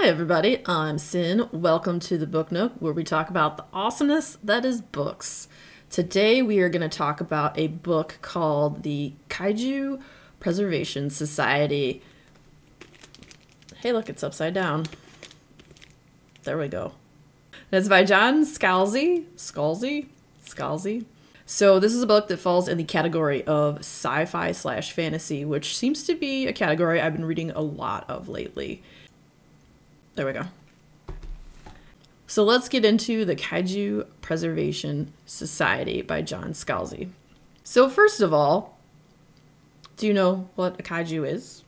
Hi everybody, I'm Sin. Welcome to the Book Nook, where we talk about the awesomeness that is books. Today we are going to talk about a book called the Kaiju Preservation Society. Hey look, it's upside down. There we go. It's by John Scalzi. So this is a book that falls in the category of sci-fi / fantasy, which seems to be a category I've been reading a lot of lately. There we go. So let's get into the Kaiju Preservation Society by John Scalzi. So first of all, do you know what a kaiju is?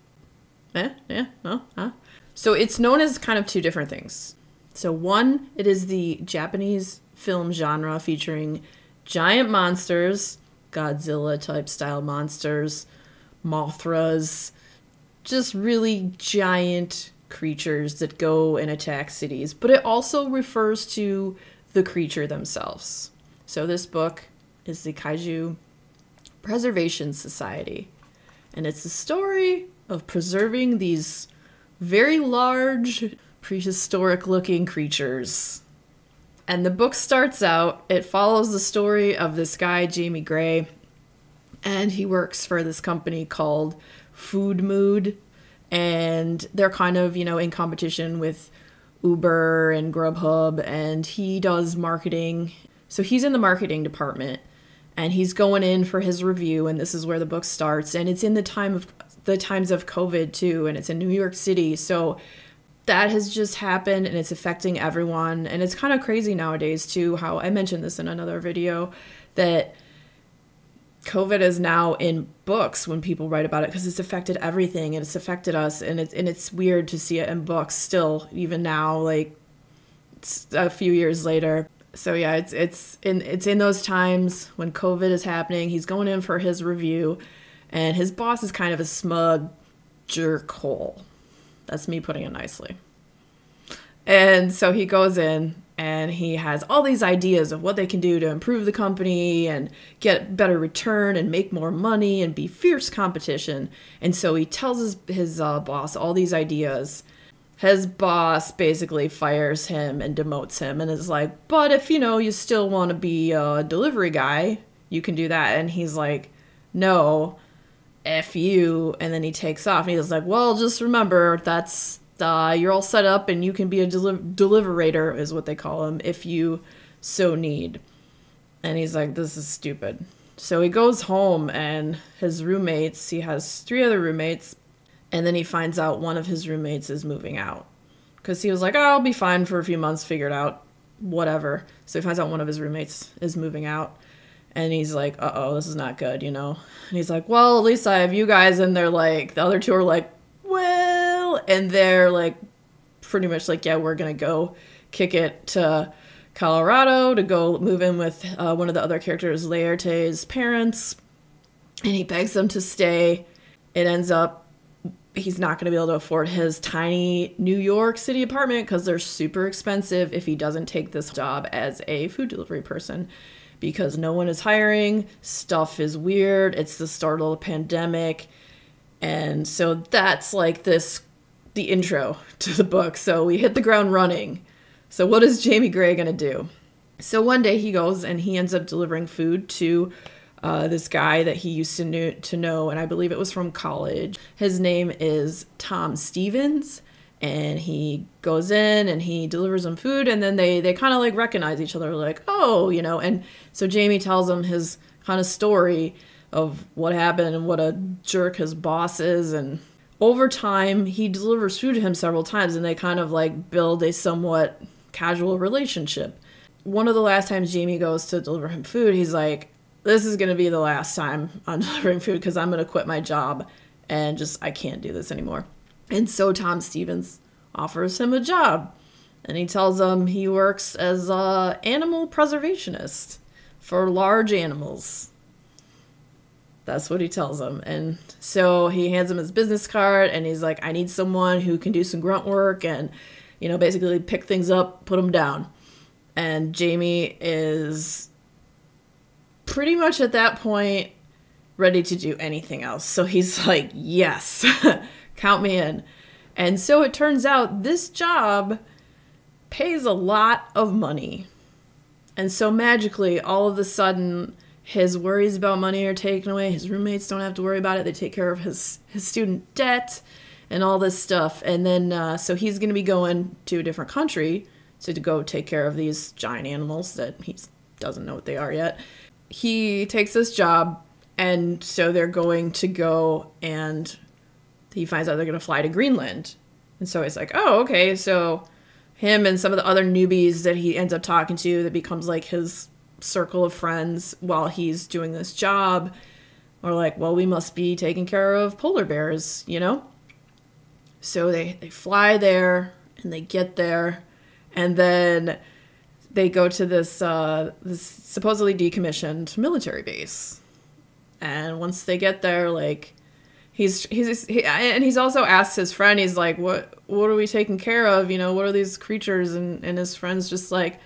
No? Huh? So it's known as kind of two different things. So one, it is the Japanese film genre featuring giant monsters, Godzilla type style monsters, Mothras, just really giant creatures that go and attack cities, but it also refers to the creature themselves. So this book is the Kaiju Preservation Society, and it's the story of preserving these very large, prehistoric looking creatures. And the book starts out, it follows the story of this guy, Jamie Gray, and he works for this company called Food Mood. And they're kind of, in competition with Uber and Grubhub, and he does marketing. So he's in the marketing department, and he's going in for his review, and this is where the book starts. And it's in the times of COVID too, and it's in New York City. So that has just happened, and it's affecting everyone. And it's kind of crazy nowadays too, how I mentioned this in another video, that COVID is now in books when people write about it, because it's affected everything and it's affected us, and it's weird to see it in books still, even now, like a few years later. So yeah, it's in those times when COVID is happening. He's going in for his review, and his boss is kind of a smug jerkhole. That's me putting it nicely. And so he goes in, and he has all these ideas of what they can do to improve the company and get better return and make more money and be fierce competition. And so he tells his boss all these ideas. His boss basically fires him and demotes him and is like, but if, you still want to be a delivery guy, you can do that. And he's like, no, F you. And then he takes off, and he's like, well, just remember, that's you're all set up, and you can be a deliverator is what they call him, if you so need. And he's like, this is stupid. So he goes home, and his roommates, he has 3 other roommates, and then he finds out one of his roommates is moving out. Because he was like, oh, I'll be fine for a few months, figure it out, whatever. So he finds out one of his roommates is moving out. And he's like, uh-oh, this is not good, And he's like, well, at least I have you guys. And they're like, the other 2 are like, well, and they're like, pretty much like, yeah, we're going to go kick it to Colorado to go move in with one of the other characters, Laerte's parents. And he begs them to stay. It ends up, he's not going to be able to afford his tiny New York City apartment because they're super expensive if he doesn't take this job as a food delivery person, because no one is hiring. Stuff is weird. It's the start of the pandemic. And so that's like the intro to the book. So we hit the ground running. So what is Jamie Gray going to do? So one day he goes and he ends up delivering food to this guy that he used to know, and I believe it was from college. His name is Tom Stevens, and he goes in and he delivers them food, and then they kind of like recognize each other, like, oh, and so Jamie tells him his kind of story of what happened and what a jerk his boss is. And over time, he delivers food to him several times, and they kind of like build a somewhat casual relationship. One of the last times Jamie goes to deliver him food, he's like, this is going to be the last time I'm delivering food, because I'm going to quit my job and I can't do this anymore. And so Tom Stevens offers him a job, and he tells him he works as an animal preservationist for large animals. That's what he tells him. And so he hands him his business card, and he's like, I need someone who can do some grunt work and, basically pick things up, put them down. And Jamie is pretty much at that point ready to do anything else. So he's like, yes, count me in. And so it turns out this job pays a lot of money. And so magically, all of a sudden, his worries about money are taken away. His roommates don't have to worry about it. They take care of his student debt and all this stuff. And then, so he's going to be going to a different country to go take care of these giant animals that he doesn't know what they are yet. He takes this job, and so they're going to go, and he finds out they're going to fly to Greenland. And so he's like, oh, okay. So him and some of the other newbies that he ends up talking to, that becomes like his circle of friends while he's doing this job, are like, well, we must be taking care of polar bears, you know? So they fly there, and they get there, and then they go to this supposedly decommissioned military base. And once they get there, like, he's also asked his friend, he's like, what are we taking care of? You know, what are these creatures? And his friend's just like,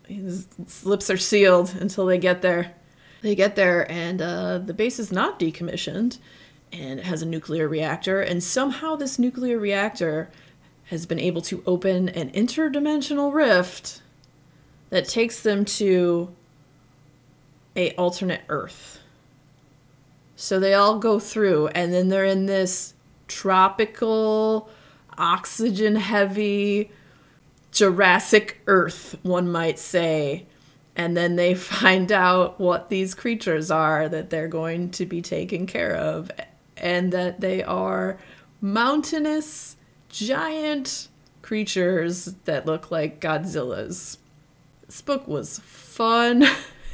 his lips are sealed until they get there. They get there, and the base is not decommissioned, and it has a nuclear reactor. And somehow this nuclear reactor has been able to open an interdimensional rift that takes them to a alternate Earth. So they all go through, and then they're in this tropical, oxygen-heavy, Jurassic Earth, one might say. And then they find out what these creatures are that they're going to be taking care of, and that they are mountainous, giant creatures that look like Godzillas. This book was fun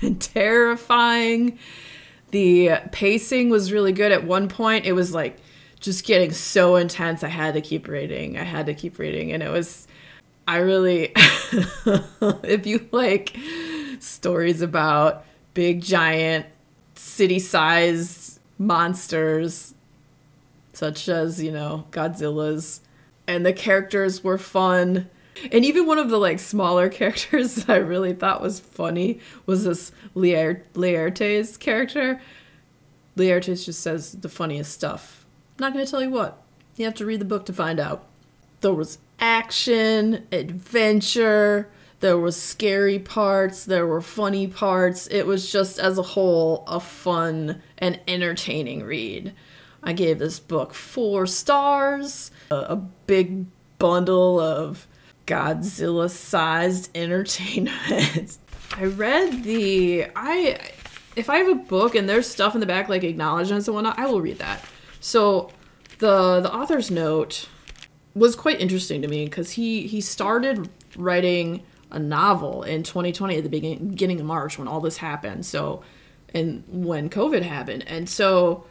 and terrifying. The pacing was really good. At one point, it was like just getting so intense. I had to keep reading. And it was, if you like stories about big, giant, city-sized monsters, such as, Godzillas, and the characters were fun. And even one of the like smaller characters that I really thought was funny was this Laertes character. Laertes just says the funniest stuff. I'm not going to tell you what. You have to read the book to find out. There was action, adventure, there was scary parts, there were funny parts. It was just, as a whole, a fun and entertaining read. I gave this book 4 stars, a big bundle of Godzilla-sized entertainment. I read if I have a book and there's stuff in the back like acknowledgements and whatnot, I will read that. So the author's note was quite interesting to me, because he started writing a novel in 2020 at the beginning of March when all this happened. So, and when COVID happened. And so,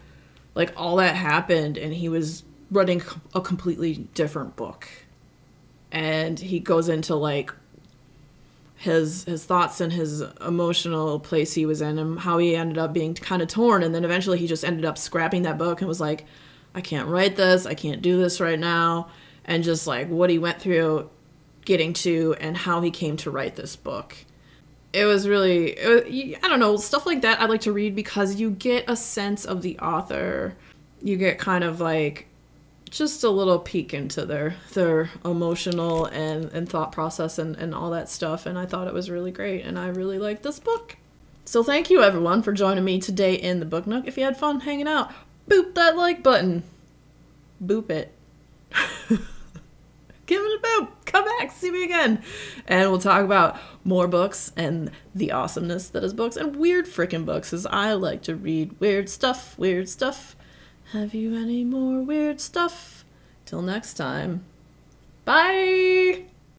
like, all that happened, and he was writing a completely different book. And he goes into, like, his thoughts and his emotional place he was in, and how he ended up being kind of torn. And then eventually he just ended up scrapping that book and was like, I can't write this. I can't do this right now. And just, like, what he went through getting to and how he came to write this book. It was I don't know, stuff like that I like to read, because you get a sense of the author. You get kind of like just a little peek into their emotional and thought process and all that stuff. And I thought it was really great, and I really liked this book. So thank you everyone for joining me today in the Book Nook. If you had fun hanging out, boop that like button. Boop it. Give it a boop. Come back. See me again. And we'll talk about more books and the awesomeness that is books, and weird frickin' books, as I like to read weird stuff. Have you any more weird stuff? Till next time. Bye!